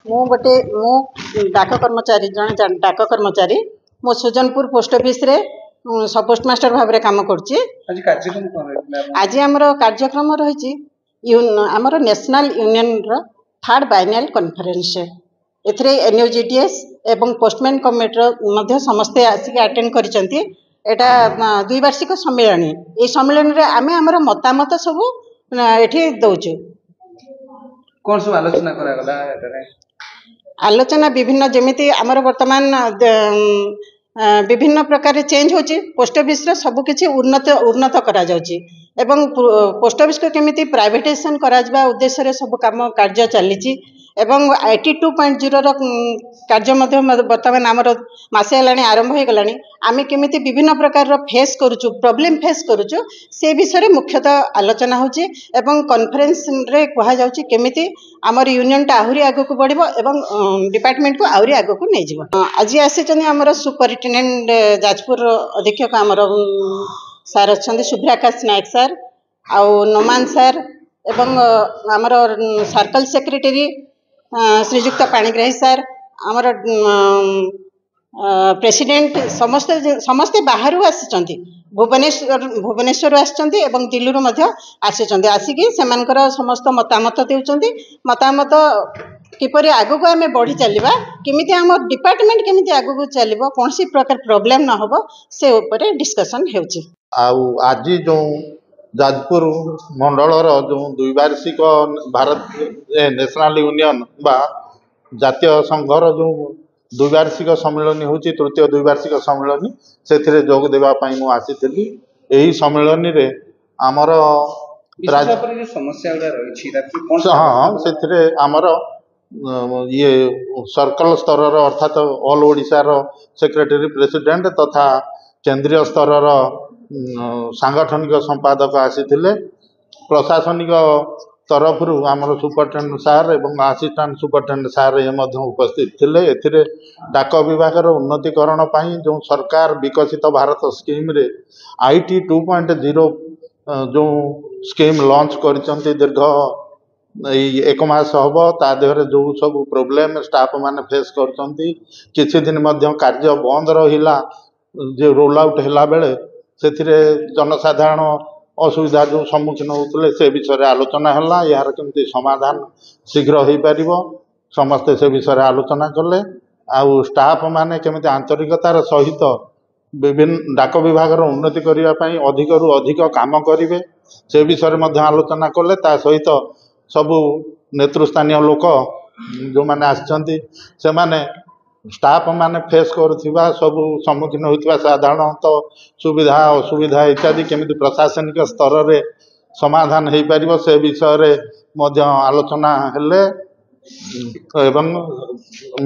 मु गोटे डाक कर्मचारी जन डाक कर्मचारी मो सुजनपुर पोस्ट ऑफिस रे सब पोस्टमास्टर भाव में काम कर आज आमर कार्यक्रम रही आमर नेशनल यूनियन रो थर्ड बाइनाल कॉन्फ्रेंस एथिरे एनयूजीटीएस एवं पोस्टमैन कमिटी समस्ते आसिक अटेंड करिसेंती। एटा द्विवार्षिक सम्मेलन ये सम्मेलन रे आमे आमर मतामत सब एठी दउछु। कौन सब आलोचना करा गला एटारे? आलोचना विभिन्न जमीती आमर वर्तमान विभिन्न प्रकार चेंज होची। पोस्ट ऑफिस रो सब किछि उन्नत करा जाउची एवं पोस्ट ऑफिस को केमिति प्राइवेटाइजेशन करा जबा उद्देश्य रे सब काम कार्य चलीची एवं 82.0 रो कार्य मध्य वर्तमान आमर मासे हेलानी आरंभ हो गलानी। आमे केमिति विभिन्न प्रकार रो फेस करूछु प्रॉब्लम फेस करूछु से विषय रे मुख्यतः आलोचना होची एवं कॉन्फ्रेंस रे कहा जाउची केमिति आमर यूनियन टा आहुरी आगो को बढ़िबो एवं डिपार्टमेंट को आहुरी आगो को नै जिवो। आज आसी चनी आमर सुपरिटेंडेंट जाजपुर अधीक्षक आमर सर अच्छा शुभ्राकाश नायक सर आउ नोमान सर एवं आमर सर्कल सेक्रेटरी श्रीजुक्त पाणिग्राही सर आमर प्रेसिडेंट समस्ते बाहर आसी भुवनेश्वर आसी दिल्ली आसिकी सेमानकर समस्त मतामत देउचंती। मतामत किपरि आगु आमे बढ़ी चलिबा केमिति आम डिपार्टमेंट केमिति आगु चलिबो कौन सी प्रकार प्रॉब्लम न होबो से ऊपर डिस्कशन हेउची। आज जो जाजपुर मंडलर जो द्विवार्षिक भारत नेशनल यूनियन बा जातीय संघर जो द्विवार्षिक सम्मेलन होची तृतीय द्विवार्षिक सम्मेलन से जोग देवा पाई मु आसीथिली। एही सम्मेलन रे आमर समस्या हाँ से आमर ये सर्कल स्तर अर्थात ऑल ओडिशा रो सेक्रेटरी प्रेसिडेंट तथा केंद्रीय स्तर सांगठनिक संपादक आसीथिले। प्रशासनिक तरफ आमर सुपरिटेंडेंट सार एवं असिस्टेंट सुपरिटेंडेंट सार ये उपस्थित थिले। एथिरे डाक विभाग उन्नतीकरण पाई जो सरकार विकसित भारत स्कीम रे IT 2.0 जो स्कीम लॉन्च करिसंती दीर्घ एक मास हम ता देहरे जो सब प्रोब्लेम स्टाफ माने फेस करचंती किछि दिन मध्य कार्य बंद रहिला जे रोल आउट हैला बेले सेथिरे जनसाधारण असुविधा जो सम्मुखीन होते से विषय आलोचना है यार केमती समाधान शीघ्र हो पार समस्ते से विषय आलोचना कले। आउ स्टाफ माने केमती आंतरिकतार सहित विभिन्न डाक विभाग उन्नति करने अधिक रु अधिक काम करेंगे से विषय आलोचना कले। ता सहित सबू नेतृस्थानीय लोक जो मैंने आसछंती से माने स्टाफ माने फेस करुवा सबू सम्मुखीन होता साधारणतः सुविधा असुविधा इत्यादि केमिति प्रशासनिक स्तर रे समाधान हो पार से विषय आलोचना हेले एवं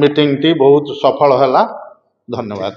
मीटिंग टी बहुत सफल है। धन्यवाद।